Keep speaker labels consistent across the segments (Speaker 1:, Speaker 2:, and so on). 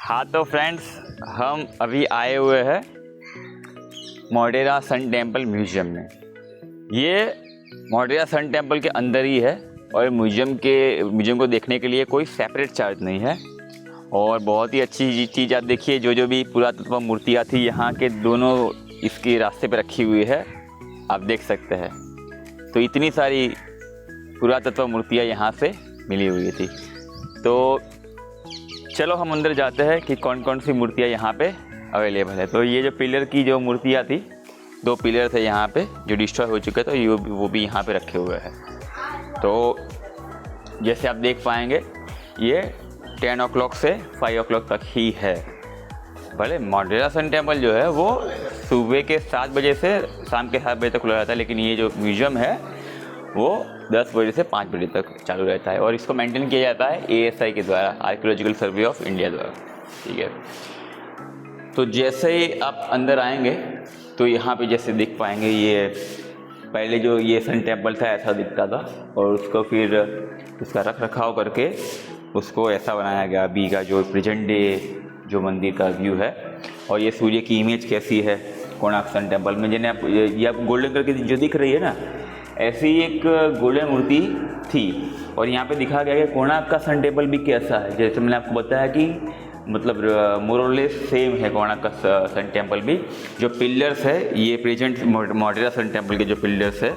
Speaker 1: हाँ तो फ्रेंड्स, हम अभी आए हुए हैं मोढेरा सन टेम्पल म्यूज़ियम में। ये मोढेरा सन टेम्पल के अंदर ही है और म्यूज़ियम को देखने के लिए कोई सेपरेट चार्ज नहीं है। और बहुत ही अच्छी चीज़ आप देखिए, जो भी पुरातत्व मूर्तियाँ थी यहाँ के दोनों इसके रास्ते पे रखी हुई है, आप देख सकते हैं। तो इतनी सारी पुरातत्व मूर्तियाँ यहाँ से मिली हुई थी। तो चलो हम अंदर जाते हैं कि कौन कौन सी मूर्तियाँ यहाँ पे अवेलेबल है। तो ये जो पिलर की जो मूर्तियाँ थी, 2 पिलर थे यहाँ पे जो डिस्ट्रॉय हो चुके थे, वो भी यहाँ पे रखे हुए हैं। तो जैसे आप देख पाएंगे ये 10 o'clock से 5 o'clock तक ही है। भले मोढेरा सन टेम्पल जो है वो सुबह के 7 बजे से शाम के 7 बजे तक खुला रहता है, लेकिन ये जो म्यूज़ियम है वो 10 बजे से 5 बजे तक चालू रहता है। और इसको मेंटेन किया जाता है ASI के द्वारा, आर्कियोलॉजिकल सर्वे ऑफ इंडिया द्वारा। ठीक है, तो जैसे ही आप अंदर आएंगे तो यहाँ पे जैसे देख पाएंगे, ये पहले जो ये सन टेम्पल था ऐसा दिखता था और उसको फिर उसका रख रखाव करके उसको ऐसा बनाया गया अभी का जो प्रेजेंट डे जो मंदिर का व्यू है। और ये सूर्य की इमेज कैसी है कोणार्क सन टेम्पल में, जिन्हें आप ये आप गोल्डन करके जो दिख रही है ना, ऐसी एक गोल्डन मूर्ति थी। और यहाँ पे दिखा गया कि कोणार्क का सन टेम्पल भी कैसा है। जैसे मैंने आपको बताया कि मतलब मोरलेस सेम है कोणार्क का सन टेम्पल भी। जो पिलर्स है, ये प्रेजेंट मोढेरा सन टेम्पल के जो पिलर्स है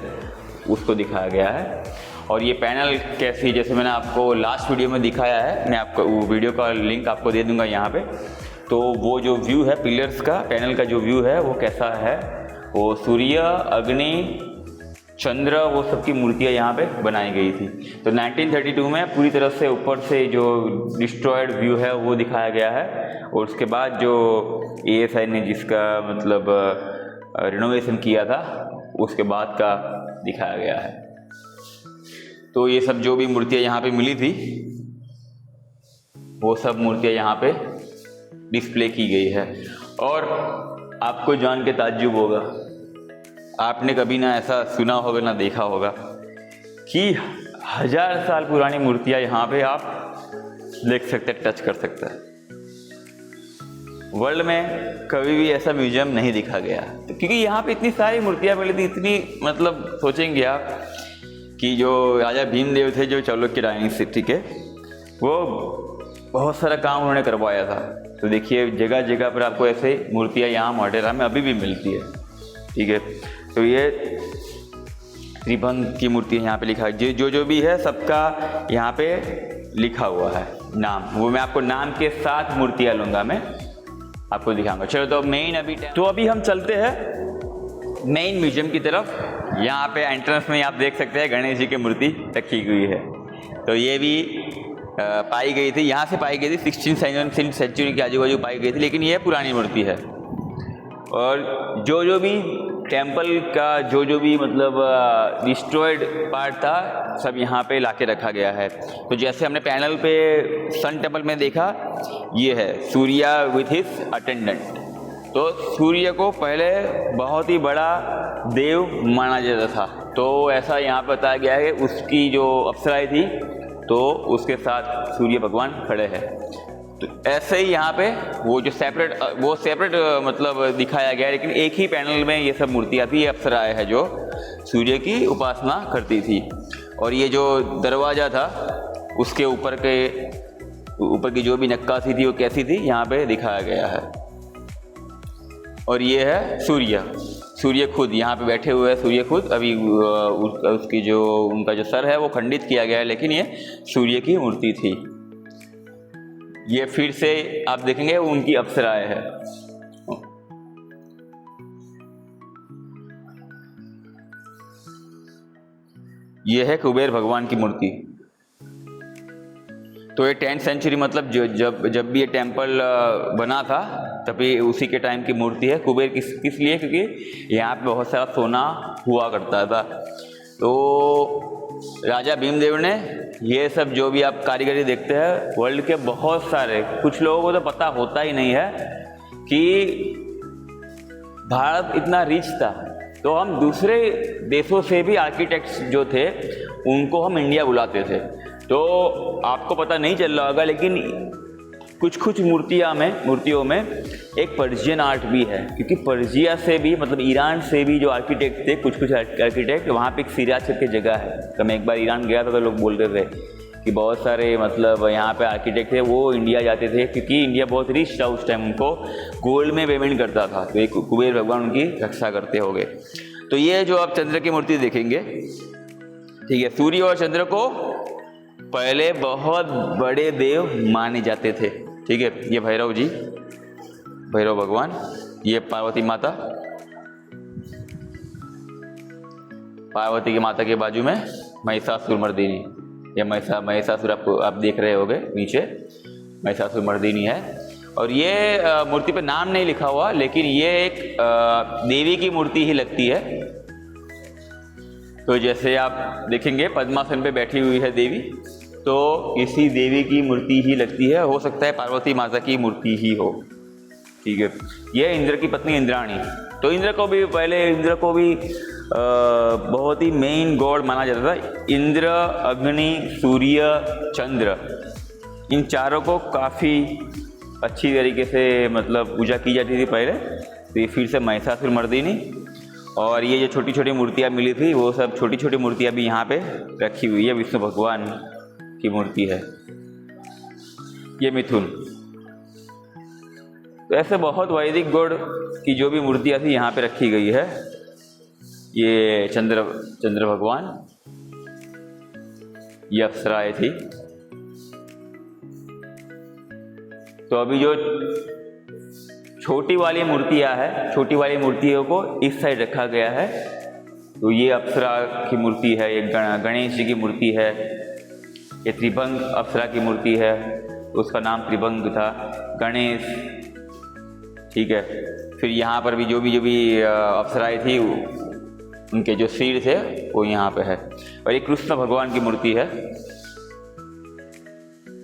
Speaker 1: उसको दिखाया गया है। और ये पैनल कैसी, जैसे मैंने आपको लास्ट वीडियो में दिखाया है, मैं आपको वो वीडियो का लिंक आपको दे दूंगा यहाँ पे। तो वो जो व्यू है पिलर्स का, पैनल का जो व्यू है वो कैसा है, वो सूर्य, अग्नि, चंद्र, वो सबकी मूर्तियाँ यहाँ पे बनाई गई थी। तो 1932 में पूरी तरह से ऊपर से जो डिस्ट्रॉयड व्यू है वो दिखाया गया है। और उसके बाद जो ASI ने जिसका मतलब रिनोवेशन किया था उसके बाद का दिखाया गया है। तो ये सब जो भी मूर्तियाँ यहाँ पे मिली थी वो सब मूर्तियाँ यहाँ पे डिस्प्ले की गई है। और आपको जान के ताज्जुब होगा, आपने कभी ना ऐसा सुना होगा ना देखा होगा कि 1000 साल पुरानी मूर्तियाँ यहाँ पे आप देख सकते हैं, टच कर सकते हैं। वर्ल्ड में कभी भी ऐसा म्यूजियम नहीं दिखा गया। तो क्योंकि यहाँ पे इतनी सारी मूर्तियाँ मिली थी, इतनी मतलब सोचेंगे आप कि जो राजा भीमदेव थे जो चालुक्य डायनेस्टी के, वो बहुत सारा काम उन्होंने करवाया था। तो देखिए जगह जगह पर आपको ऐसे मूर्तियाँ यहाँ मोढेरा में अभी भी मिलती है। ठीक है, तो ये त्रिभंग की मूर्ति यहाँ पे लिखा है, जो भी है सबका यहाँ पे लिखा हुआ है नाम। वो मैं आपको नाम के साथ मूर्तियाँ लूँगा, मैं आपको दिखाऊंगा। चलो तो अभी हम चलते हैं मेन म्यूजियम की तरफ। यहाँ पे एंट्रेंस में आप देख सकते हैं गणेश जी की मूर्ति रखी हुई है। तो ये भी पाई गई थी, यहाँ से पाई गई थी 16th सेंचुरी के आजू बाजू पाई गई थी, लेकिन ये पुरानी मूर्ति है। और जो भी टेम्पल का जो भी मतलब डिस्ट्रॉयड पार्ट था सब यहाँ पे लाके रखा गया है। तो जैसे हमने पैनल पे सन टेम्पल में देखा, ये है सूर्य विथ हिज अटेंडेंट। तो सूर्य को पहले बहुत ही बड़ा देव माना जाता था। तो ऐसा यहाँ पर बताया गया है कि उसकी जो अप्सराएं थी तो उसके साथ सूर्य भगवान खड़े हैं। तो ऐसे ही यहाँ पे वो सेपरेट मतलब दिखाया गया है, लेकिन एक ही पैनल में ये सब मूर्तियाँ थी। ये अप्सराएं है जो सूर्य की उपासना करती थी। और ये जो दरवाज़ा था उसके ऊपर की जो भी नक्काशी थी वो कैसी थी यहाँ पे दिखाया गया है। और ये है सूर्य खुद यहाँ पे बैठे हुए हैं। सूर्य खुद अभी उसकी जो उनका जो सर है वो खंडित किया गया है, लेकिन ये सूर्य की मूर्ति थी। ये फिर से आप देखेंगे उनकी अप्सराएं है। ये है कुबेर भगवान की मूर्ति। तो ये 10th सेंचुरी मतलब जब भी ये टेम्पल बना था तभी उसी के टाइम की मूर्ति है। कुबेर किस लिए, क्योंकि यहाँ पे बहुत सारा सोना हुआ करता था। तो राजा भीमदेव ने ये सब जो भी आप कारीगरी देखते हैं वर्ल्ड के बहुत सारे, कुछ लोगों को तो पता होता ही नहीं है कि भारत इतना रिच था। तो हम दूसरे देशों से भी आर्किटेक्ट्स जो थे उनको हम इंडिया बुलाते थे। तो आपको पता नहीं चल रहा होगा, लेकिन कुछ कुछ मूर्तियों में एक पर्शियन आर्ट भी है, क्योंकि पर्शिया से भी मतलब ईरान से भी जो आर्किटेक्ट थे, कुछ आर्किटेक्ट, वहाँ पे एक सिराज करके जगह है। तो मैं एक बार ईरान गया था तो लोग बोल रहे थे कि बहुत सारे मतलब यहाँ पे आर्किटेक्ट थे वो इंडिया जाते थे, क्योंकि इंडिया बहुत रिच था उस टाइम, उनको गोल्ड में पेमेंट करता था, तो एक कुबेर भगवान उनकी रक्षा करते होंगे। तो ये जो आप चंद्र की मूर्ति देखेंगे, ठीक है, सूर्य और चंद्र को पहले बहुत बड़े देव माने जाते थे, ठीक है। ये भैरव जी, भैरव भगवान, ये पार्वती माता, पार्वती की माता के बाजू में महिषासुर मर्दिनी, ये महिषासुर आप देख रहे होंगे नीचे, महिषासुर मर्दिनी है। और ये मूर्ति पे नाम नहीं लिखा हुआ, लेकिन ये एक देवी की मूर्ति ही लगती है। तो जैसे आप देखेंगे पद्मासन पे बैठी हुई है देवी, तो इसी देवी की मूर्ति ही लगती है, हो सकता है पार्वती माता की मूर्ति ही हो, ठीक है। ये इंद्र की पत्नी इंद्राणी, तो इंद्र को भी बहुत ही मेन गॉड माना जाता था। इंद्र, अग्नि, सूर्य, चंद्र, इन चारों को काफ़ी अच्छी तरीके से मतलब पूजा की जाती थी पहले। तो ये फिर से महिषासुर मर्दिनी, और ये जो छोटी छोटी मूर्तियाँ मिली थी वो सब छोटी छोटी मूर्तियाँ भी यहाँ पे रखी हुई है। विष्णु भगवान की मूर्ति है, ये मिथुन। तो ऐसे बहुत वैदिक गॉड की जो भी मूर्तियाँ थी यहाँ पे रखी गई है। ये चंद्र भगवान, ये अप्सराएं थी। तो अभी जो छोटी वाली मूर्तियाँ है, छोटी वाली मूर्तियों को इस साइड रखा गया है। तो ये अप्सरा की मूर्ति है, ये गणेश जी की मूर्ति है, ये त्रिभंग अप्सरा की मूर्ति है, उसका नाम त्रिभंग था, गणेश, ठीक है। फिर यहाँ पर भी जो भी अप्सराएं थी उनके जो सिर थे वो यहाँ पे है। और ये कृष्ण भगवान की मूर्ति है।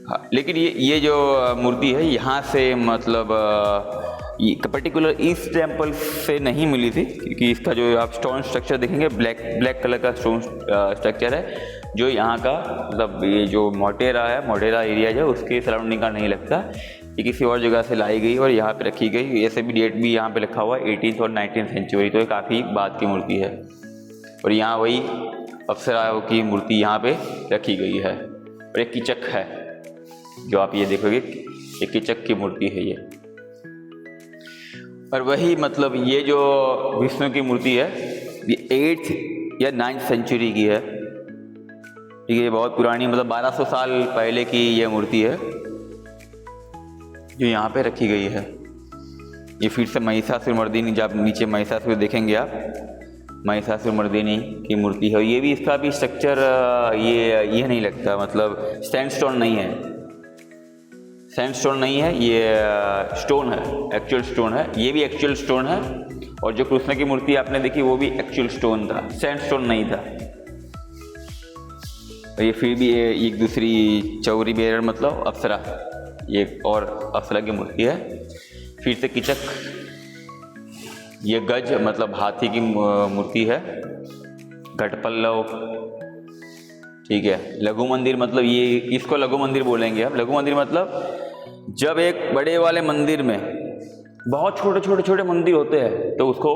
Speaker 1: हाँ, लेकिन ये जो मूर्ति है यहाँ से मतलब पर्टिकुलर इस टेम्पल से नहीं मिली थी, क्योंकि इसका जो आप स्टोन स्ट्रक्चर देखेंगे ब्लैक कलर का स्टोन स्ट्रक्चर है, जो यहाँ का मतलब ये जो मोटेरा एरिया है उसके सराउंडिंग का नहीं लगता, ये किसी और जगह से लाई गई और यहाँ पे रखी गई। ऐसे भी डेट भी यहाँ पे लिखा हुआ है 18th और 19th सेंचुरी, तो ये काफ़ी बाद की मूर्ति है। और यहाँ वही अप्सराओं की मूर्ति यहाँ पे रखी गई है। और एक कीचक है जो आप ये देखोगे, एक कीचक की मूर्ति है ये। और वही मतलब ये जो विष्णु की मूर्ति है ये 8th या 9th सेंचुरी की है, ठीक है। ये बहुत पुरानी मतलब 1200 साल पहले की ये मूर्ति है जो यहाँ पे रखी गई है। ये फिर से महिषासुर मर्दिनी, जब नीचे महिषासुर देखेंगे आप, महिषासुर मर्दिनी की मूर्ति है। ये भी इसका भी स्ट्रक्चर ये नहीं लगता, मतलब सैंडस्टोन नहीं है, सैंडस्टोन नहीं है, ये स्टोन है, एक्चुअल स्टोन है। ये भी एक्चुअल स्टोन है। और जो कृष्ण की मूर्ति आपने देखी वो भी एक्चुअल स्टोन था, सैंडस्टोन नहीं था। और ये फिर भी एक दूसरी चौरी बेरर मतलब अप्सरा, ये और अप्सरा की मूर्ति है। फिर से कीचक, ये गज मतलब हाथी की मूर्ति है। घटपल्लव, ठीक है। लघु मंदिर मतलब ये इसको लघु मंदिर बोलेंगे आप। लघु मंदिर मतलब जब एक बड़े वाले मंदिर में बहुत छोटे मंदिर होते हैं तो उसको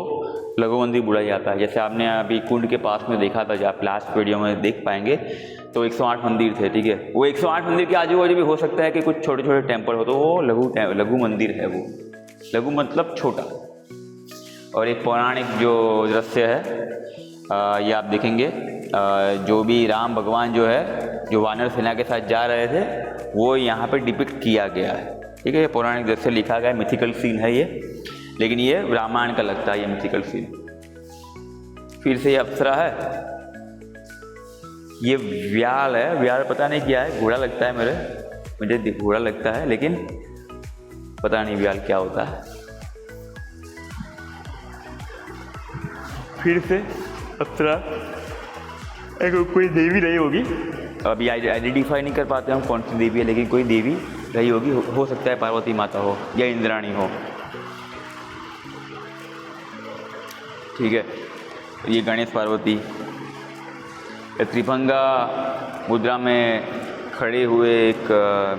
Speaker 1: लघु मंदिर बोला जाता है। जैसे आपने अभी कुंड के पास में देखा था, जो आप लास्ट वीडियो में देख पाएंगे, तो 108 मंदिर थे, ठीक है। वो 108 मंदिर के आजू बाजू भी हो सकता है कि कुछ छोटे छोटे टेम्पल हो, तो वो लघु मंदिर है। वो लघु मतलब छोटा। और एक पौराणिक जो दृश्य है ये आप देखेंगे, जो भी राम भगवान जो है जो वानर सेना के साथ जा रहे थे वो यहाँ पे डिपिक्ट किया गया है, ठीक है। ये पौराणिक दृश्य लिखा गया है, मिथिकल सीन है ये, लेकिन ये रामायण का लगता है ये मिथिकल सीन। फिर से ये अप्सरा है, ये व्याल है। व्याल पता नहीं क्या है, घोड़ा लगता है मुझे घोड़ा लगता है, लेकिन पता नहीं व्याल क्या होता है। फिर से अप्सरा, कोई देवी रही होगी, अभी आइडेंटिफाई नहीं कर पाते हम कौन सी देवी है, लेकिन कोई देवी रही होगी। हो सकता है पार्वती माता हो या इंद्राणी हो, ठीक है। ये गणेश पार्वती त्रिभंगा मुद्रा में खड़े हुए एक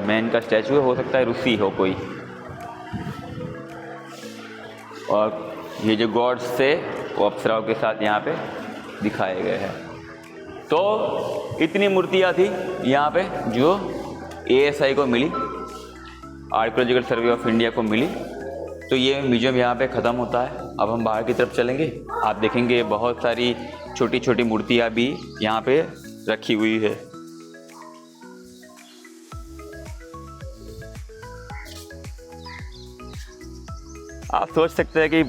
Speaker 1: मैन का स्टैचू है, हो सकता है रूसी हो कोई। और ये जो गॉड्स थे वो अप्सराओं के साथ यहाँ पे दिखाए गए हैं। तो इतनी मूर्तियाँ थी यहाँ पे जो ASI को मिली, आर्कियोलॉजिकल सर्वे ऑफ इंडिया को मिली। तो ये म्यूजियम यहाँ पे ख़त्म होता है। अब हम बाहर की तरफ चलेंगे, आप देखेंगे बहुत सारी छोटी छोटी मूर्तियाँ भी यहाँ पे रखी हुई है। आप सोच सकते हैं कि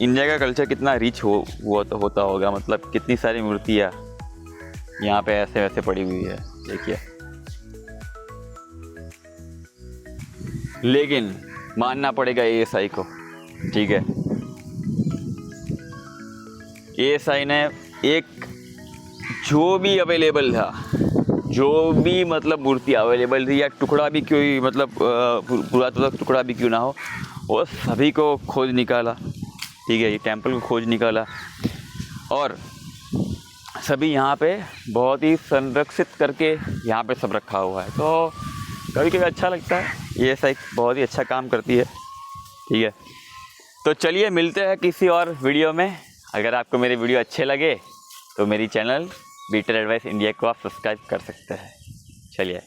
Speaker 1: इंडिया का कल्चर कितना रिच होता होगा, मतलब कितनी सारी मूर्तियाँ यहाँ पे ऐसे वैसे पड़ी हुई है, देखिए। लेकिन मानना पड़ेगा ASI को, ठीक है। ASI ने एक जो भी अवेलेबल था, जो भी मतलब मूर्ति अवेलेबल थी या टुकड़ा भी क्यों, मतलब पूरा तो टुकड़ा भी क्यों ना हो, वो सभी को खोज निकाला, ठीक है। ये टेम्पल को खोज निकाला और सभी यहाँ पे बहुत ही संरक्षित करके यहाँ पे सब रखा हुआ है। तो कभी कभी अच्छा लगता है, ये SI बहुत ही अच्छा काम करती है, ठीक है। तो चलिए मिलते हैं किसी और वीडियो में। अगर आपको मेरे वीडियो अच्छे लगे तो मेरी चैनल बीटर एडवाइस इंडिया को आप सब्सक्राइब कर सकते हैं। चलिए।